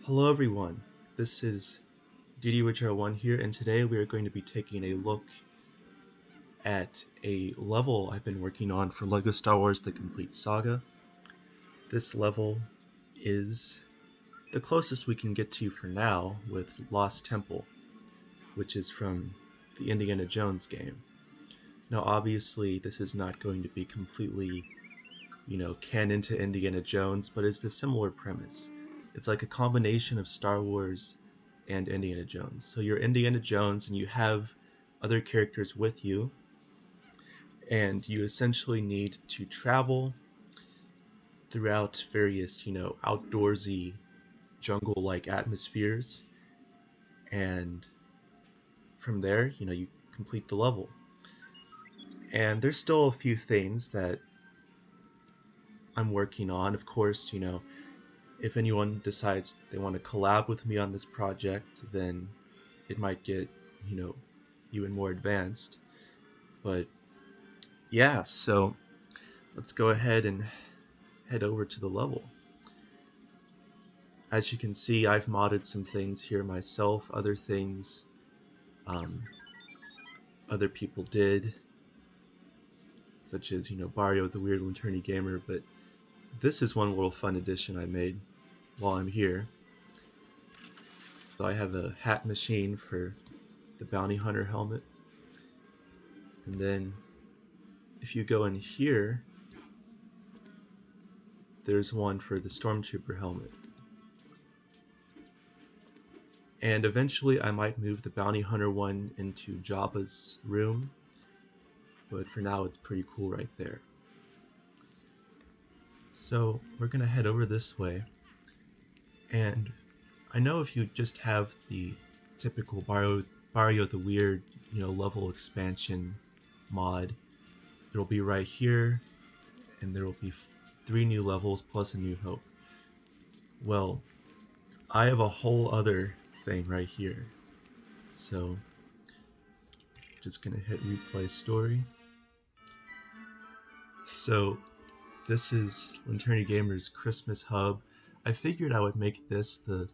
Hello everyone, this is DD1 here, and today we are going to be taking a look at a level I've been working on for LEGO Star Wars The Complete Saga. This level is the closest we can get to for now with Lost Temple, which is from the Indiana Jones game. Now obviously this is not going to be completely, canon to Indiana Jones, but it's the similar premise. It's like a combination of Star Wars and Indiana Jones. So you're Indiana Jones and you have other characters with you, and you essentially need to travel throughout various, outdoorsy jungle like atmospheres, and from there, you complete the level. And there's still a few things that I'm working on. Of course, if anyone decides they want to collab with me on this project, then it might get, you know, even more advanced. But yeah, so let's go ahead and head over to the level. As you can see, I've modded some things here myself. Other things um, other people did, such as, Barrio the Weird Lanterny Gamer, but this is one little fun addition I made while I'm here. So I have a hat machine for the bounty hunter helmet. And then if you go in here, there's one for the stormtrooper helmet. And eventually I might move the bounty hunter one into Jabba's room, but for now it's pretty cool right there. So we're gonna head over this way, and I know if you just have the typical Barrio the Weird, level expansion mod, there'll be right here, and there will be 3 new levels plus a New Hope. Well, I have a whole other thing right here. So, just gonna hit replay story. So, this is Lanterny Gamer's Christmas hub. I figured I would make this the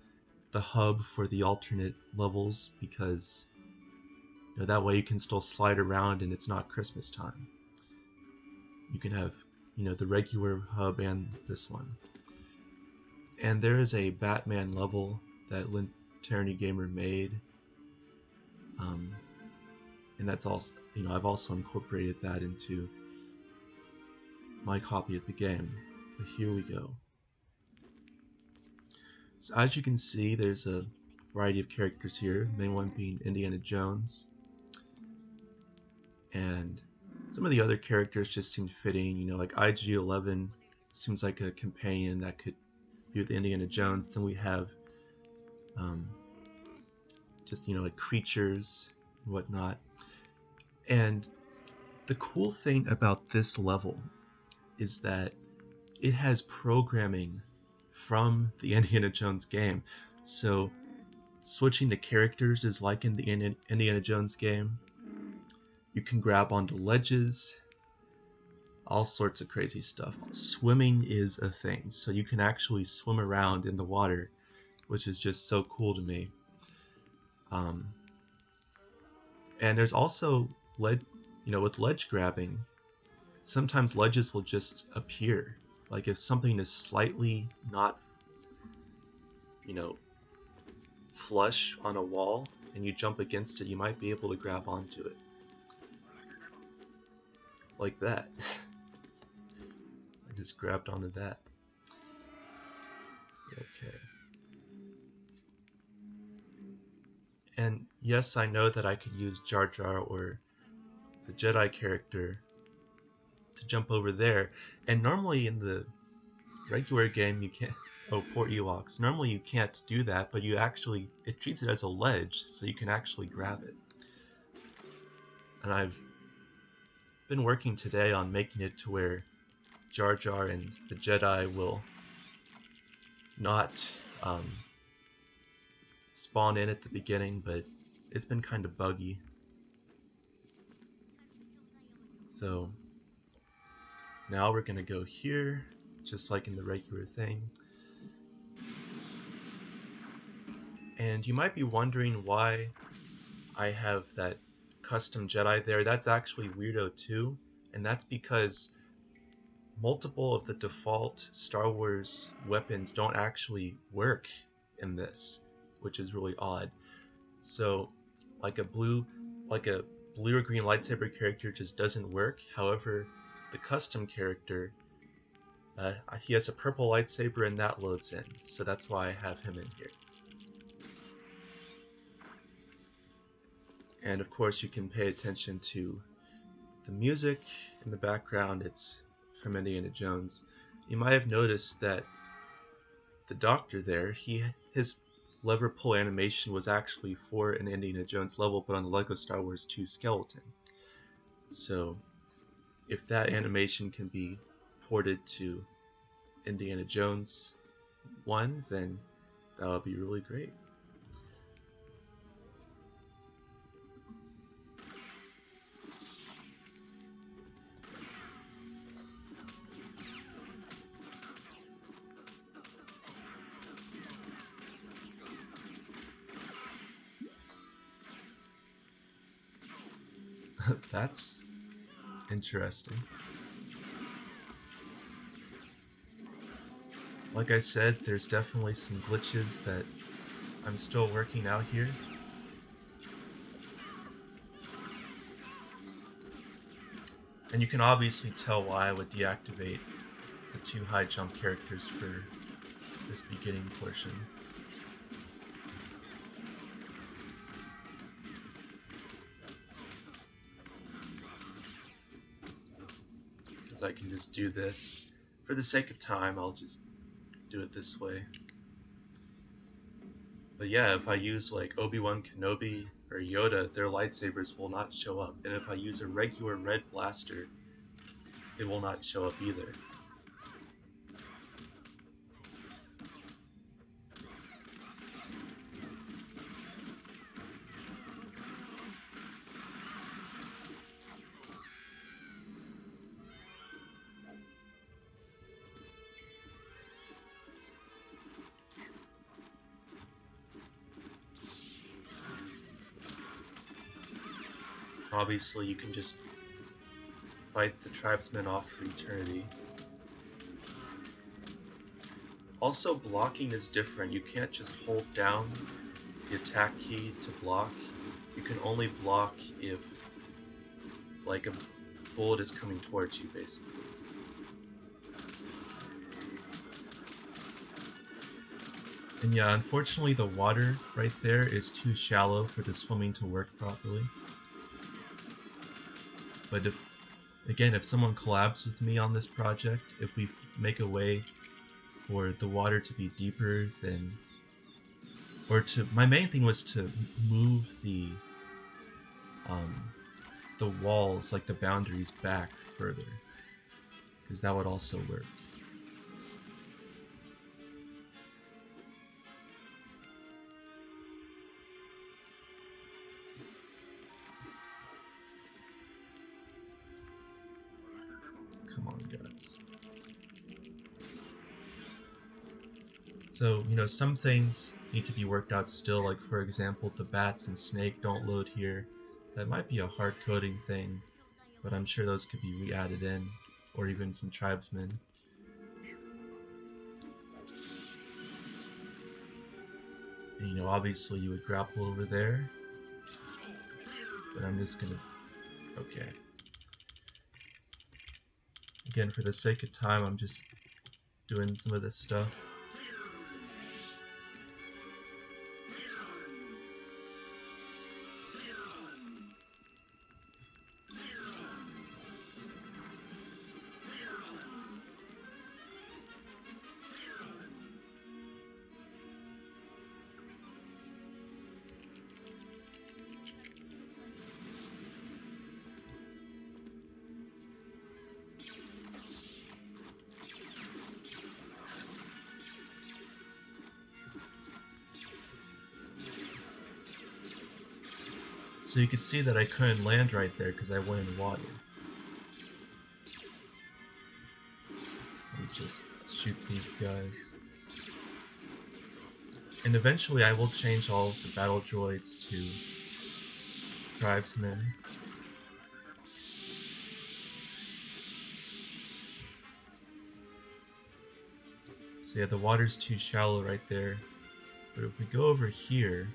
hub for the alternate levels because that way you can still slide around and it's not Christmas time. You can have the regular hub and this one. And there is a Batman level that Lanterny Gamer made, and that's also I've also incorporated that into my copy of the game. But here we go. So as you can see, there's a variety of characters here, the main one being Indiana Jones. And some of the other characters just seem fitting, like IG-11 seems like a companion that could be with Indiana Jones. Then we have just, like creatures and whatnot. And the cool thing about this level is that it has programming from the Indiana Jones game. So switching to characters is like in the Indiana Jones game. You can grab onto ledges, all sorts of crazy stuff. Swimming is a thing, so you can actually swim around in the water, which is just so cool to me. And there's also with ledge grabbing, sometimes ledges will just appear. Like if something is slightly not, flush on a wall and you jump against it, you might be able to grab onto it. Like that. I just grabbed onto that. Okay. And yes, I know that I could use Jar Jar or the Jedi character to jump over there. And normally in the regular game you can't... Oh, poor Ewoks. Normally you can't do that, but it treats it as a ledge, so you can actually grab it. And I've been working today on making it to where Jar Jar and the Jedi will not spawn in at the beginning, but it's been kind of buggy. So now we're gonna go here, just like in the regular thing. And you might be wondering why I have that custom Jedi there. That's actually Weirdo 2, and that's because multiple of the default Star Wars weapons don't actually work in this, which is really odd. So, like a blue or green lightsaber character just doesn't work. However, the custom character, he has a purple lightsaber and that loads in. So that's why I have him in here. And of course, you can pay attention to the music in the background. It's from Indiana Jones. You might have noticed that the Doctor there, his lever pull animation was actually for an Indiana Jones level, but on the LEGO Star Wars 2 skeleton. So, if that animation can be ported to Indiana Jones 1, then that would be really great. That's interesting. Like I said, there's definitely some glitches that I'm still working out here. And you can obviously tell why I would deactivate the 2 high jump characters for this beginning portion. Because I can just do this. For the sake of time, I'll just do it this way. But yeah, if I use like Obi-Wan Kenobi or Yoda, their lightsabers will not show up. And if I use a regular red blaster, it will not show up either. Obviously, you can just fight the tribesmen off for eternity. Also, blocking is different. You can't just hold down the attack key to block. You can only block if, like, a bullet is coming towards you, basically. And yeah, unfortunately the water right there is too shallow for the swimming to work properly. But if someone collabs with me on this project, if we make a way for the water to be deeper than, my main thing was to move the walls, like the boundaries, back further, because that would also work. Come on, guys. So, some things need to be worked out still, like for example, the bats and snake don't load here. That might be a hard coding thing, but I'm sure those could be re-added in, or even some tribesmen. And, obviously you would grapple over there, but I'm just gonna, okay. Again, for the sake of time, I'm just doing some of this stuff. So you could see that I couldn't land right there because I went in water. Let me just shoot these guys. And eventually I will change all of the battle droids to tribesmen. So yeah, the water's too shallow right there. But if we go over here,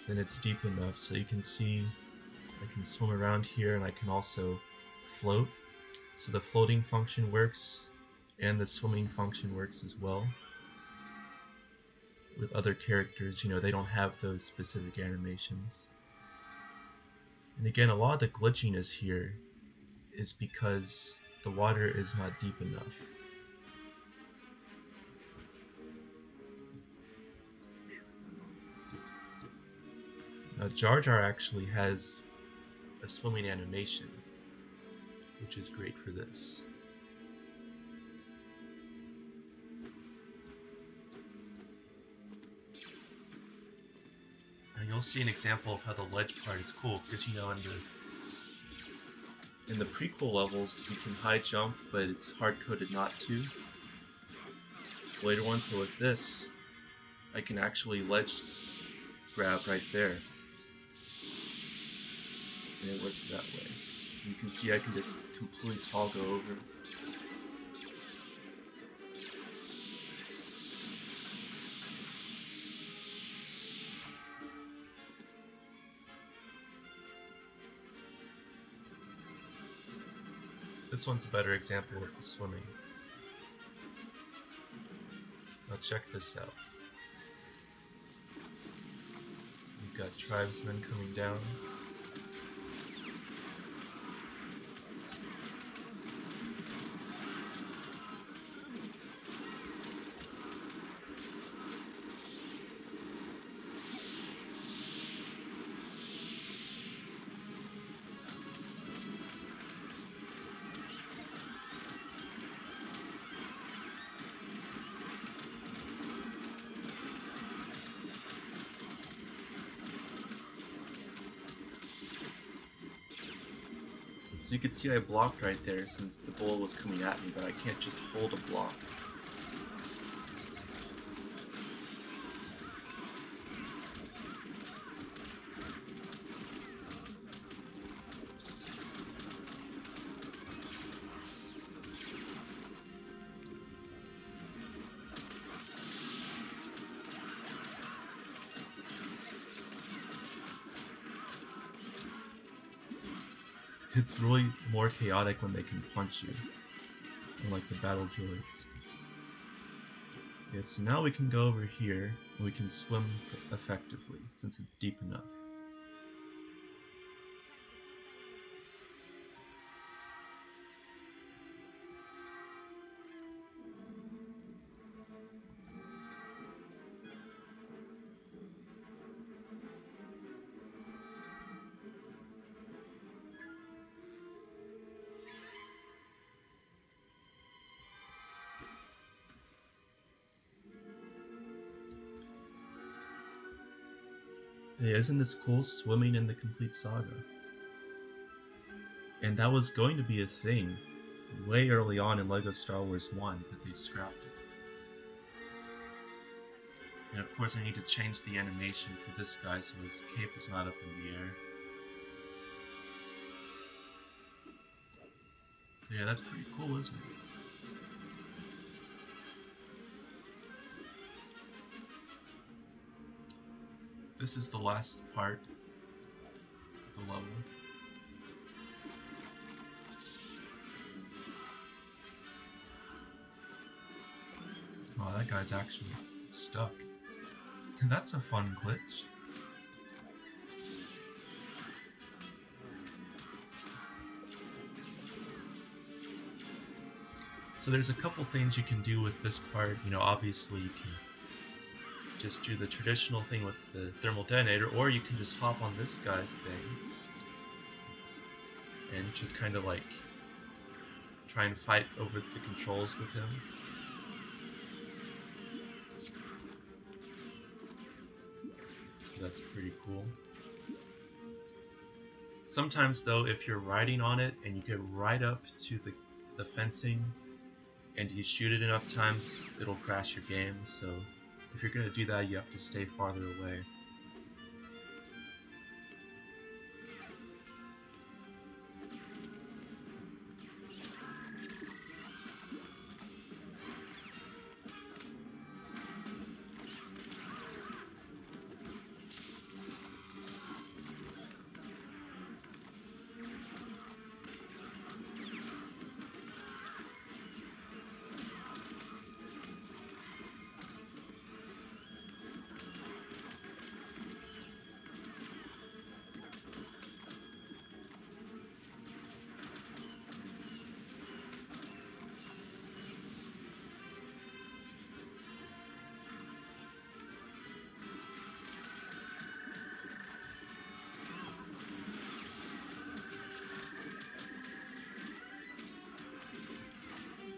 then it's deep enough so you can see I can swim around here and I can also float. So the floating function works and the swimming function works as well. With other characters, you know, they don't have those specific animations. And again, a lot of the glitchiness here is because the water is not deep enough. Now Jar Jar actually has a swimming animation, which is great for this. And you'll see an example of how the ledge part is cool, because you know in the prequel levels you can high jump, but it's hard-coded not to. Later ones, but with this, I can actually ledge grab right there. And it works that way. You can see I can just completely toggle over. This one's a better example of the swimming. Now check this out. So you've got tribesmen coming down. So you can see I blocked right there since the bull was coming at me, but I can't just hold a block. It's really more chaotic when they can punch you, unlike the battle droids. Yeah, so now we can go over here, and we can swim effectively, since it's deep enough. Hey, isn't this cool, swimming in the complete saga? And that was going to be a thing way early on in LEGO Star Wars 1, but they scrapped it. And of course I need to change the animation for this guy so his cape is not up in the air. Yeah, that's pretty cool, isn't it? This is the last part of the level. Oh, that guy's actually stuck. That's a fun glitch. So there's a couple things you can do with this part. You know, obviously you can just do the traditional thing with the thermal detonator, or you can just hop on this guy's thing and just kind of like try and fight over the controls with him. So that's pretty cool. Sometimes though, if you're riding on it and you get right up to the fencing and you shoot it enough times, it'll crash your game, so if you're gonna do that, you have to stay farther away.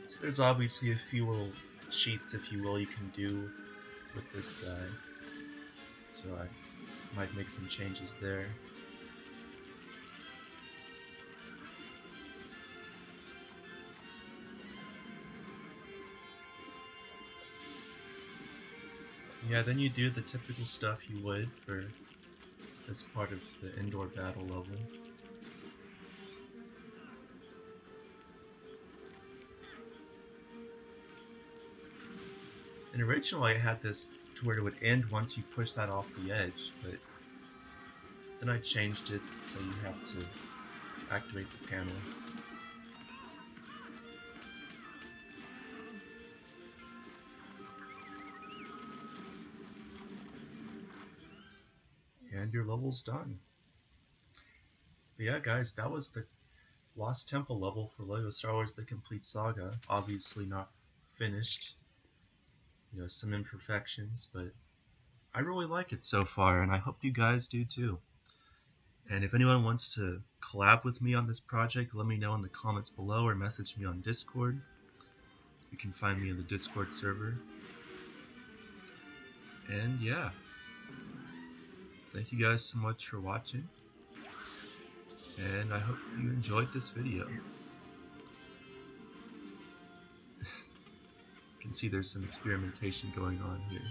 So there's obviously a few little cheats, if you will, you can do with this guy. So I might make some changes there. Yeah, then you do the typical stuff you would for this part of the indoor battle level. And originally I had this to where it would end once you push that off the edge, but then I changed it so you have to activate the panel. And your level's done. But yeah, guys, that was the Lost Temple level for LEGO Star Wars The Complete Saga. Obviously not finished. You know, some imperfections, but I really like it so far, and I hope you guys do too. And if anyone wants to collab with me on this project, let me know in the comments below or message me on Discord. You can find me in the Discord server. And yeah, thank you guys so much for watching, and I hope you enjoyed this video. You can see there's some experimentation going on here.